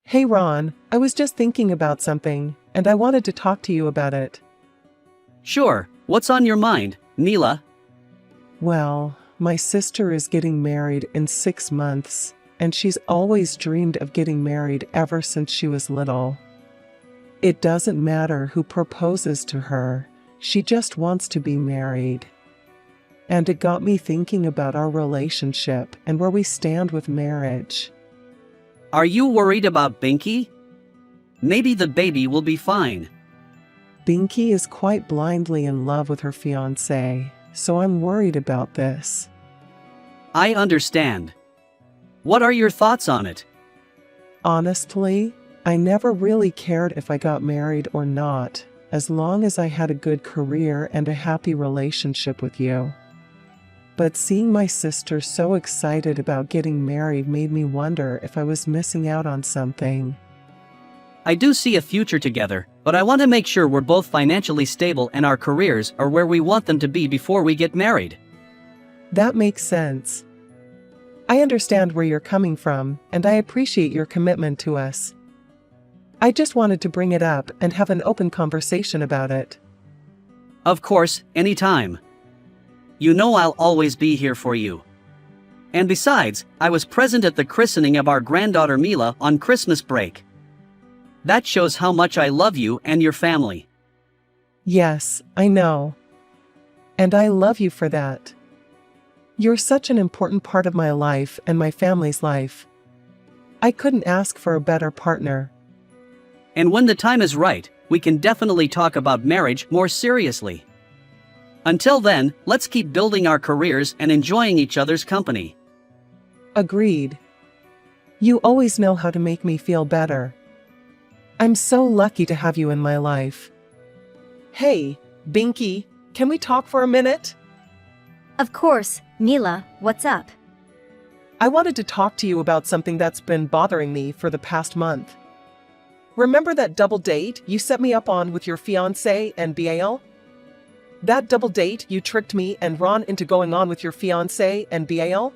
Hey Ron, I was just thinking about something, and I wanted to talk to you about it. Sure, what's on your mind, Neela? Well, my sister is getting married in 6 months, and she's always dreamed of getting married ever since she was little. It doesn't matter who proposes to her, she just wants to be married. And it got me thinking about our relationship and where we stand with marriage. Are you worried about Binky? Maybe the baby will be fine. Binky is quite blindly in love with her fiancé, so I'm worried about this. I understand. What are your thoughts on it? Honestly, I never really cared if I got married or not, as long as I had a good career and a happy relationship with you. But seeing my sister so excited about getting married made me wonder if I was missing out on something. I do see a future together, but I want to make sure we're both financially stable and our careers are where we want them to be before we get married. That makes sense. I understand where you're coming from, and I appreciate your commitment to us. I just wanted to bring it up and have an open conversation about it. Of course, anytime. You know I'll always be here for you. And besides, I was present at the christening of our granddaughter Mila on Christmas break. That shows how much I love you and your family. Yes, I know. And I love you for that. You're such an important part of my life and my family's life. I couldn't ask for a better partner. And when the time is right, we can definitely talk about marriage more seriously. Until then, let's keep building our careers and enjoying each other's company. Agreed. You always know how to make me feel better. I'm so lucky to have you in my life. Hey, Binky, can we talk for a minute? Of course, Neela, what's up? I wanted to talk to you about something that's been bothering me for the past month. Remember that double date you set me up on with your fiancé and BAL? That double date you tricked me and Ron into going on with your fiancé and BAL?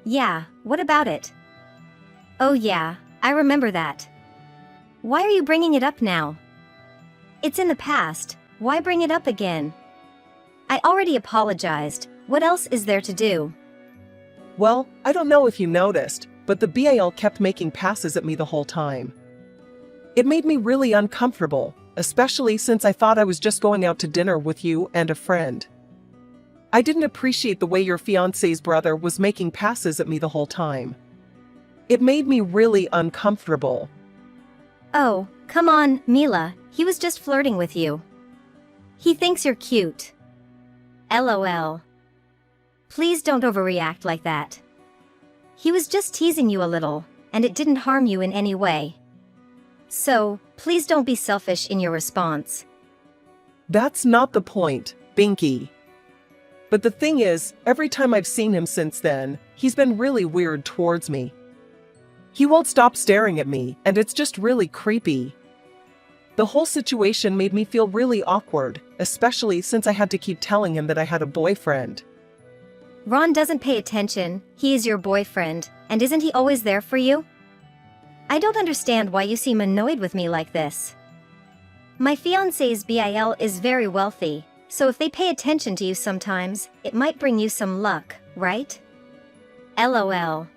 Yeah, what about it? Oh yeah, I remember that. Why are you bringing it up now? It's in the past, why bring it up again? I already apologized, what else is there to do? Well, I don't know if you noticed, but the BAL kept making passes at me the whole time. It made me really uncomfortable, especially since I thought I was just going out to dinner with you and a friend. I didn't appreciate the way your fiancé's brother was making passes at me the whole time. It made me really uncomfortable. Oh, come on, Neela, he was just flirting with you. He thinks you're cute. LOL. Please don't overreact like that. He was just teasing you a little, and it didn't harm you in any way. So, please don't be selfish in your response. That's not the point, Binky. But the thing is, every time I've seen him since then, he's been really weird towards me. He won't stop staring at me, and it's just really creepy. The whole situation made me feel really awkward, especially since I had to keep telling him that I had a boyfriend. Ron doesn't pay attention, he is your boyfriend, and isn't he always there for you? I don't understand why you seem annoyed with me like this. My fiancé's BIL is very wealthy, so if they pay attention to you sometimes, it might bring you some luck, right? LOL.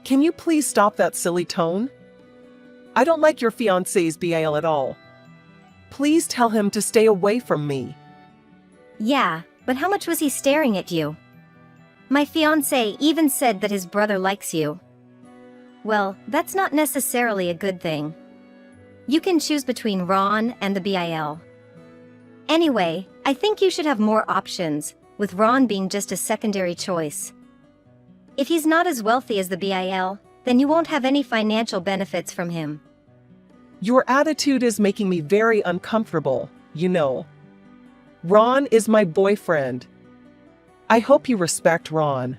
Can you please stop that silly tone? I don't like your fiancé's BIL at all. Please tell him to stay away from me. Yeah, but how much was he staring at you? My fiancé even said that his brother likes you. Well, that's not necessarily a good thing. You can choose between Ron and the BIL. Anyway, I think you should have more options, with Ron being just a secondary choice. If he's not as wealthy as the BIL, then you won't have any financial benefits from him. Your attitude is making me very uncomfortable, you know. Ron is my boyfriend. I hope you respect Ron.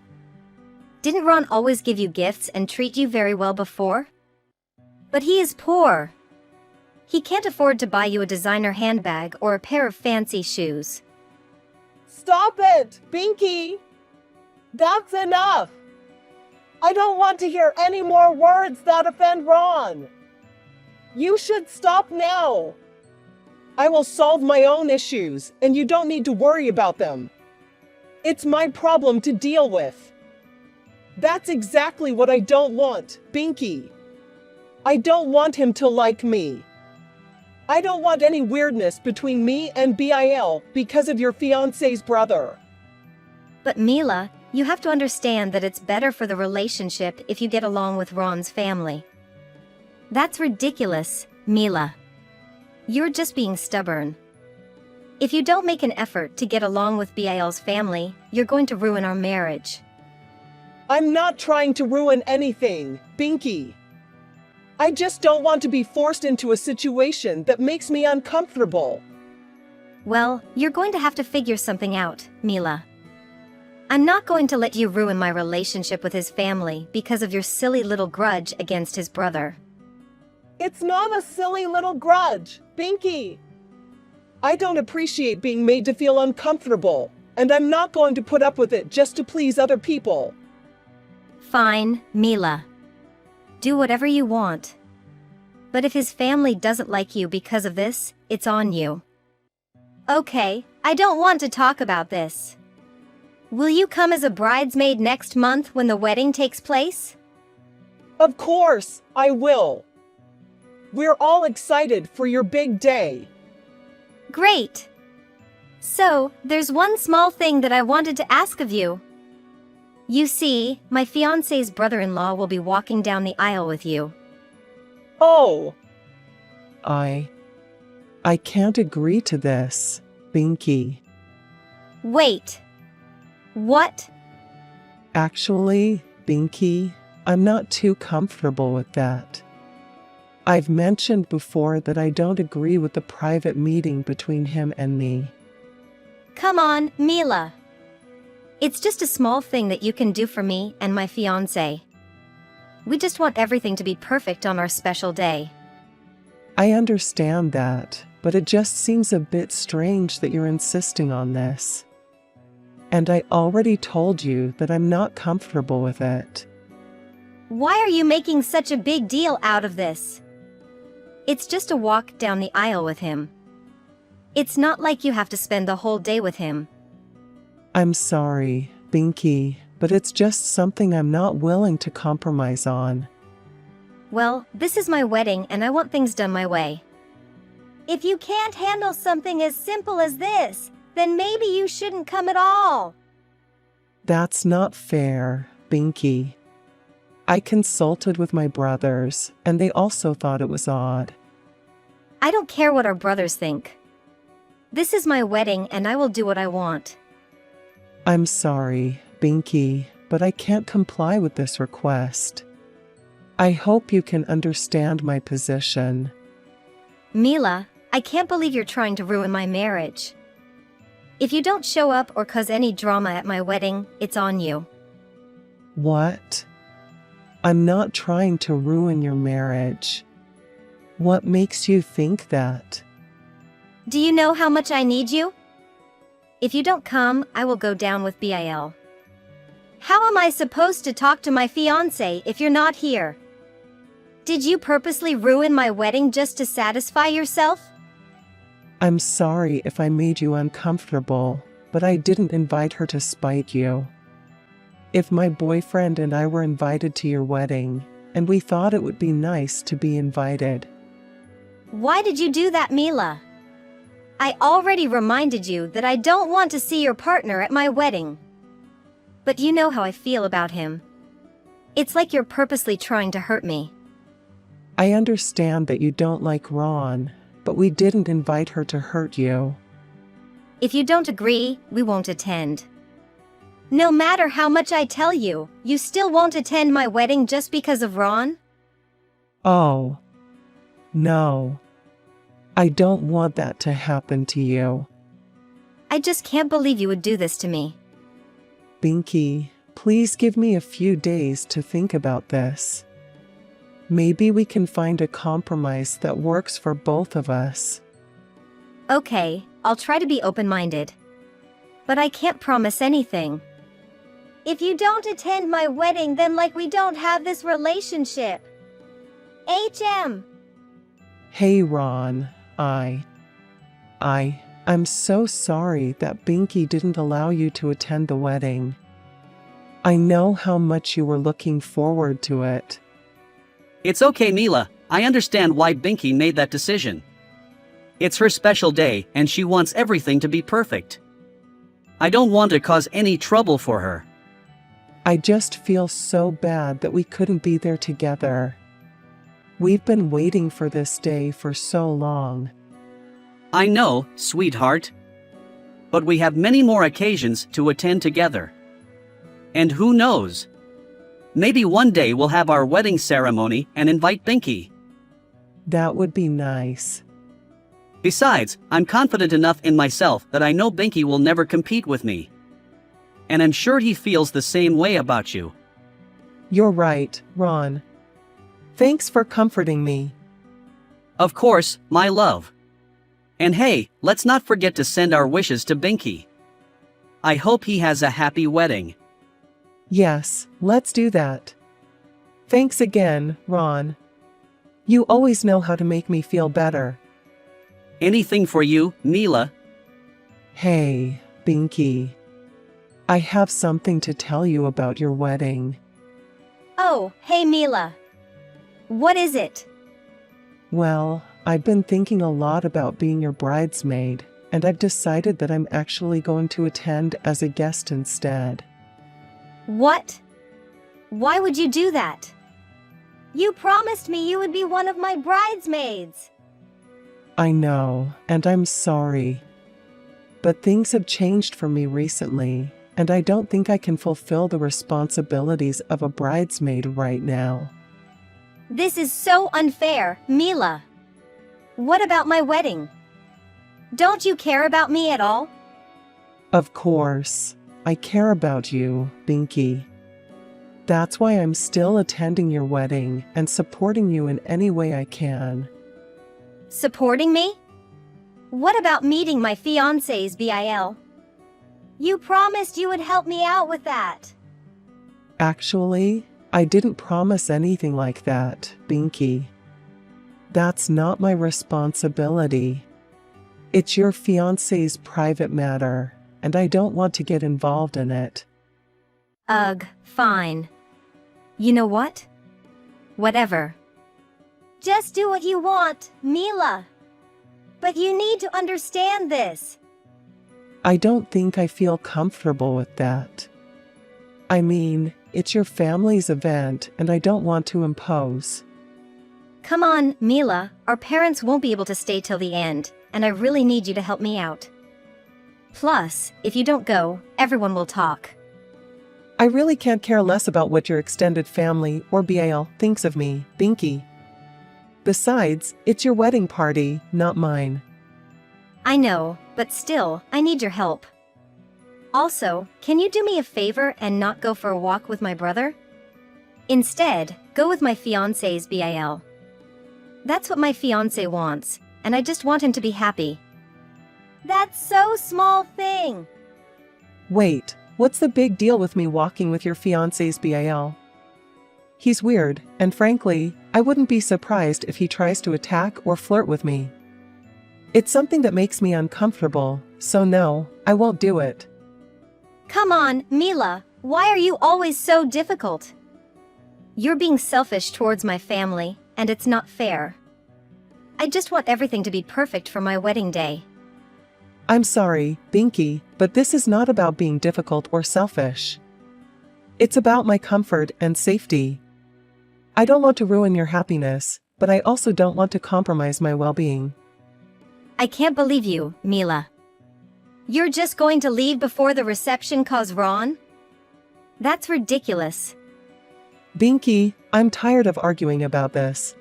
Didn't Ron always give you gifts and treat you very well before? But he is poor. He can't afford to buy you a designer handbag or a pair of fancy shoes. Stop it, Binky! That's enough! I don't want to hear any more words that offend Ron. You should stop now. I will solve my own issues, and you don't need to worry about them. It's my problem to deal with. That's exactly what I don't want, Binky. I don't want him to like me. I don't want any weirdness between me and Bil because of your fiancé's brother. But Mila, you have to understand that it's better for the relationship if you get along with Ron's family. That's ridiculous, Mila. You're just being stubborn. If you don't make an effort to get along with Bil's family, you're going to ruin our marriage. I'm not trying to ruin anything, Binky. I just don't want to be forced into a situation that makes me uncomfortable. Well, you're going to have to figure something out, Mila. I'm not going to let you ruin my relationship with his family because of your silly little grudge against his brother. It's not a silly little grudge, Binky. I don't appreciate being made to feel uncomfortable, and I'm not going to put up with it just to please other people. Fine, Mila. Do whatever you want. But if his family doesn't like you because of this, it's on you. Okay, I don't want to talk about this. Will you come as a bridesmaid next month when the wedding takes place? Of course, I will. We're all excited for your big day. Great! So, there's one small thing that I wanted to ask of you. You see, my fiancé's brother-in-law will be walking down the aisle with you. Oh! I can't agree to this, Binky. Wait. What? Actually, Binky, I'm not too comfortable with that. I've mentioned before that I don't agree with the private meeting between him and me. Come on, Mila. It's just a small thing that you can do for me and my fiancé. We just want everything to be perfect on our special day. I understand that, but it just seems a bit strange that you're insisting on this. And I already told you that I'm not comfortable with it. Why are you making such a big deal out of this? It's just a walk down the aisle with him. It's not like you have to spend the whole day with him. I'm sorry, Binky, but it's just something I'm not willing to compromise on. Well, this is my wedding and I want things done my way. If you can't handle something as simple as this, then maybe you shouldn't come at all. That's not fair, Binky. I consulted with my brothers, and they also thought it was odd. I don't care what our brothers think. This is my wedding and I will do what I want. I'm sorry, Binky, but I can't comply with this request. I hope you can understand my position. Mila, I can't believe you're trying to ruin my marriage. If you don't show up or cause any drama at my wedding, it's on you. What? I'm not trying to ruin your marriage. What makes you think that? Do you know how much I need you? If you don't come, I will go down with Bil. How am I supposed to talk to my fiancé if you're not here? Did you purposely ruin my wedding just to satisfy yourself? I'm sorry if I made you uncomfortable, but I didn't invite her to spite you. If my boyfriend and I were invited to your wedding, and we thought it would be nice to be invited. Why did you do that, Mila? I already reminded you that I don't want to see your partner at my wedding. But you know how I feel about him. It's like you're purposely trying to hurt me. I understand that you don't like Ron, but we didn't invite her to hurt you. If you don't agree, we won't attend. No matter how much I tell you, you still won't attend my wedding just because of Ron? Oh. No. I don't want that to happen to you. I just can't believe you would do this to me. Binky, please give me a few days to think about this. Maybe we can find a compromise that works for both of us. Okay, I'll try to be open-minded. But I can't promise anything. If you don't attend my wedding, then like we don't have this relationship. HM. Hey Ron, I'm so sorry that Binky didn't allow you to attend the wedding. I know how much you were looking forward to it. It's okay, Mila. I understand why Binky made that decision. It's her special day, and she wants everything to be perfect. I don't want to cause any trouble for her. I just feel so bad that we couldn't be there together. We've been waiting for this day for so long. I know, sweetheart. But we have many more occasions to attend together. And who knows? Maybe one day we'll have our wedding ceremony and invite Binky. That would be nice. Besides, I'm confident enough in myself that I know Binky will never compete with me. And I'm sure he feels the same way about you. You're right, Ron. Thanks for comforting me. Of course, my love. And hey, let's not forget to send our wishes to Binky. I hope he has a happy wedding. Yes, let's do that. Thanks again, Ron. You always know how to make me feel better. Anything for you, Mila? Hey, Binky. I have something to tell you about your wedding. Oh, hey Mila. What is it? Well, I've been thinking a lot about being your bridesmaid, and I've decided that I'm actually going to attend as a guest instead. What? Why would you do that? You promised me you would be one of my bridesmaids. I know, and I'm sorry. But things have changed for me recently, and I don't think I can fulfill the responsibilities of a bridesmaid right now. This is so unfair, Mila. What about my wedding? Don't you care about me at all? Of course, I care about you, Binky. That's why I'm still attending your wedding and supporting you in any way I can. Supporting me? What about meeting my fiancé's BIL? You promised you would help me out with that. Actually, I didn't promise anything like that, Binky. That's not my responsibility. It's your fiancé's private matter, and I don't want to get involved in it. Ugh, fine. You know what? Whatever. Just do what you want, Mila. But you need to understand this. I don't think I feel comfortable with that. I mean, it's your family's event, and I don't want to impose. Come on, Mila, our parents won't be able to stay till the end, and I really need you to help me out. Plus, if you don't go, everyone will talk. I really can't care less about what your extended family or BAL thinks of me, Binky. Besides, it's your wedding party, not mine. I know, but still, I need your help. Also, can you do me a favor and not go for a walk with my brother? Instead, go with my fiancé's BIL. That's what my fiancé wants, and I just want him to be happy. That's so small thing. Wait, what's the big deal with me walking with your fiancé's BIL? He's weird, and frankly, I wouldn't be surprised if he tries to attack or flirt with me. It's something that makes me uncomfortable, so no, I won't do it. Come on, Mila, why are you always so difficult? You're being selfish towards my family, and it's not fair. I just want everything to be perfect for my wedding day. I'm sorry, Binky, but this is not about being difficult or selfish. It's about my comfort and safety. I don't want to ruin your happiness, but I also don't want to compromise my well-being. I can't believe you, Mila. You're just going to leave before the reception cause Ron? That's ridiculous. Binky, I'm tired of arguing about this.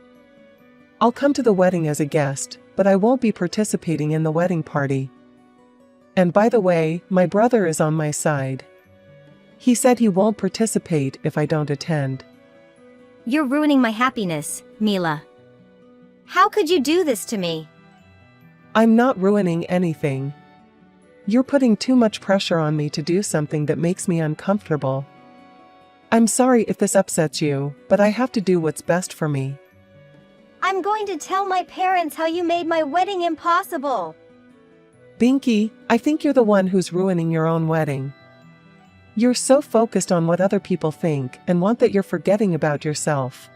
I'll come to the wedding as a guest, but I won't be participating in the wedding party. And by the way, my brother is on my side. He said he won't participate if I don't attend. You're ruining my happiness, Mila. How could you do this to me? I'm not ruining anything. You're putting too much pressure on me to do something that makes me uncomfortable. I'm sorry if this upsets you, but I have to do what's best for me. I'm going to tell my parents how you made my wedding impossible. Binky, I think you're the one who's ruining your own wedding. You're so focused on what other people think and want that you're forgetting about yourself.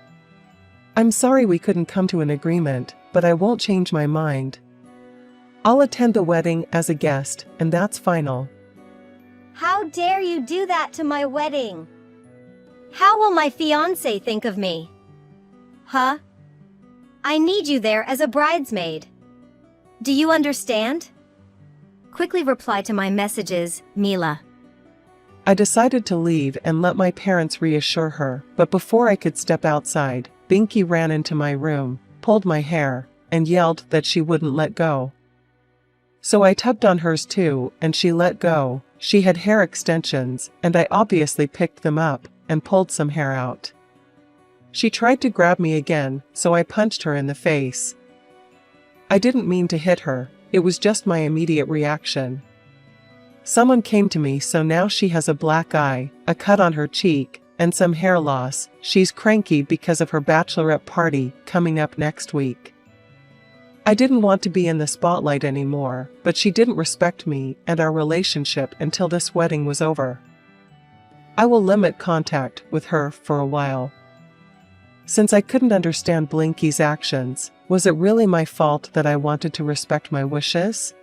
I'm sorry we couldn't come to an agreement, but I won't change my mind. I'll attend the wedding as a guest, and that's final. How dare you do that to my wedding? How will my fiancé think of me? Huh? I need you there as a bridesmaid. Do you understand? Quickly reply to my messages, Mila. I decided to leave and let my parents reassure her, but before I could step outside, Binky ran into my room, pulled my hair, and yelled that she wouldn't let go. So I tugged on hers too, and she let go. She had hair extensions, and I obviously picked them up and pulled some hair out. She tried to grab me again, so I punched her in the face. I didn't mean to hit her, it was just my immediate reaction. Someone came to me, so now she has a black eye, a cut on her cheek, and some hair loss. She's cranky because of her bachelorette party coming up next week. I didn't want to be in the spotlight anymore, but she didn't respect me and our relationship until this wedding was over. I will limit contact with her for a while. Since I couldn't understand Blinky's actions, was it really my fault that I wanted to respect my wishes?